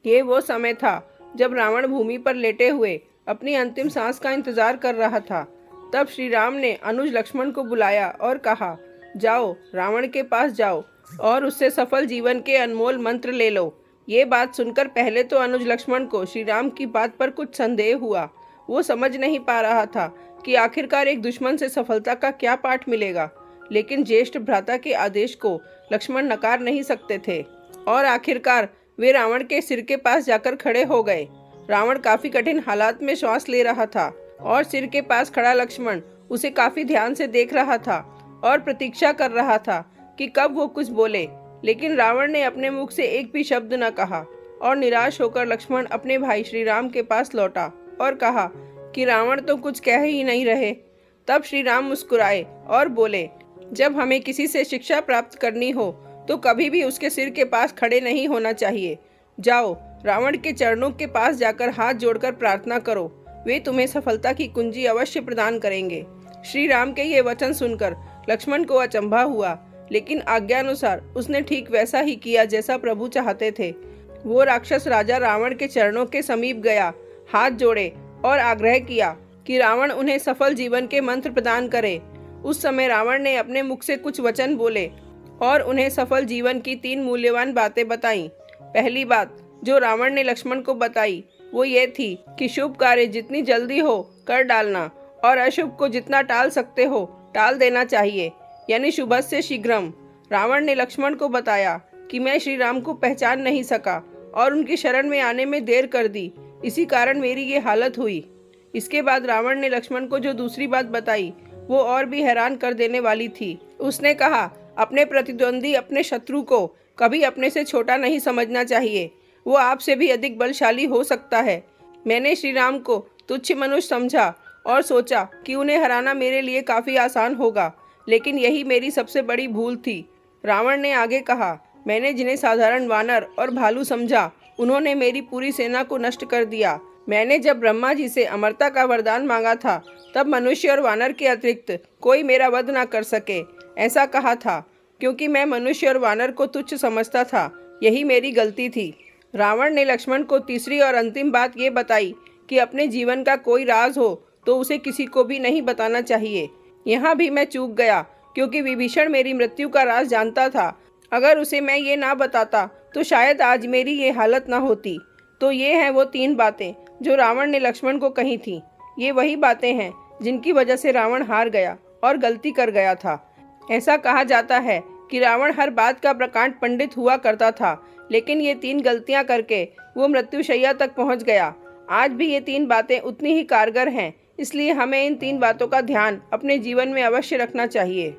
ये वो समय था जब रावण भूमि पर लेटे हुए अपनी अंतिम सांस का इंतजार कर रहा था। तब श्री राम ने अनुज लक्ष्मण को बुलाया और कहा, जाओ रावण के पास जाओ और उससे सफल जीवन के अनमोल मंत्र ले लो। ये बात सुनकर पहले तो अनुज लक्ष्मण को श्री राम की बात पर कुछ संदेह हुआ। वो समझ नहीं पा रहा था कि आखिरकार एक दुश्मन से सफलता का क्या पाठ मिलेगा, लेकिन ज्येष्ठ भ्राता के आदेश को लक्ष्मण नकार नहीं सकते थे और आखिरकार वे रावण के सिर के पास जाकर खड़े हो गए। रावण काफी कठिन हालात में श्वास ले रहा था और सिर के पास खड़ा लक्ष्मण उसे काफी ध्यान से देख रहा था और प्रतीक्षा कर रहा था कि कब वो कुछ बोले, लेकिन रावण ने अपने मुख से एक भी शब्द न कहा और निराश होकर लक्ष्मण अपने भाई श्री राम के पास लौटा और कहा कि रावण तो कुछ कह ही नहीं रहे। तब श्री राम मुस्कुराए और बोले, जब हमें किसी से शिक्षा प्राप्त करनी हो तो कभी भी उसके सिर के पास खड़े नहीं होना चाहिए। जाओ रावण के चरणों के पास जाकर हाथ जोड़कर प्रार्थना करो, वे तुम्हें सफलता की कुंजी अवश्य प्रदान करेंगे। श्री राम के ये वचन सुनकर लक्ष्मण को अचंभा हुआ, लेकिन आज्ञानुसार उसने ठीक वैसा ही किया जैसा प्रभु चाहते थे। वो राक्षस राजा रावण के चरणों के समीप गया, हाथ जोड़े और आग्रह किया कि रावण उन्हें सफल जीवन के मंत्र प्रदान करे। उस समय रावण ने अपने मुख से कुछ वचन बोले और उन्हें सफल जीवन की 3 मूल्यवान बातें बताईं। पहली बात जो रावण ने लक्ष्मण को बताई वो ये थी कि शुभ कार्य जितनी जल्दी हो कर डालना और अशुभ को जितना टाल सकते हो टाल देना चाहिए, यानी शुभस्य शीघ्रम। रावण ने लक्ष्मण को बताया कि मैं श्री राम को पहचान नहीं सका और उनकी शरण में आने में देर कर दी, इसी कारण मेरी ये हालत हुई। इसके बाद रावण ने लक्ष्मण को जो दूसरी बात बताई वो और भी हैरान कर देने वाली थी। उसने कहा, अपने प्रतिद्वंदी अपने शत्रु को कभी अपने से छोटा नहीं समझना चाहिए, वो आपसे भी अधिक बलशाली हो सकता है। मैंने श्री राम को तुच्छ मनुष्य समझा और सोचा कि उन्हें हराना मेरे लिए काफ़ी आसान होगा, लेकिन यही मेरी सबसे बड़ी भूल थी। रावण ने आगे कहा, मैंने जिन्हें साधारण वानर और भालू समझा उन्होंने मेरी पूरी सेना को नष्ट कर दिया। मैंने जब ब्रह्मा जी से अमरता का वरदान मांगा था तब मनुष्य और वानर के अतिरिक्त कोई मेरा वध ना कर सके ऐसा कहा था, क्योंकि मैं मनुष्य और वानर को तुच्छ समझता था। यही मेरी गलती थी। रावण ने लक्ष्मण को तीसरी और अंतिम बात ये बताई कि अपने जीवन का कोई राज हो तो उसे किसी को भी नहीं बताना चाहिए। यहाँ भी मैं चूक गया, क्योंकि विभीषण मेरी मृत्यु का राज जानता था। अगर उसे मैं ये ना बताता तो शायद आज मेरी ये हालत ना होती। तो ये हैं वो 3 बातें जो रावण ने लक्ष्मण को कही थीं। ये वही बातें हैं जिनकी वजह से रावण हार गया और गलती कर गया था। ऐसा कहा जाता है कि रावण हर बात का प्रकांड पंडित हुआ करता था, लेकिन ये 3 गलतियां करके वो मृत्युशैया तक पहुंच गया। आज भी ये 3 बातें उतनी ही कारगर हैं, इसलिए हमें इन 3 बातों का ध्यान अपने जीवन में अवश्य रखना चाहिए।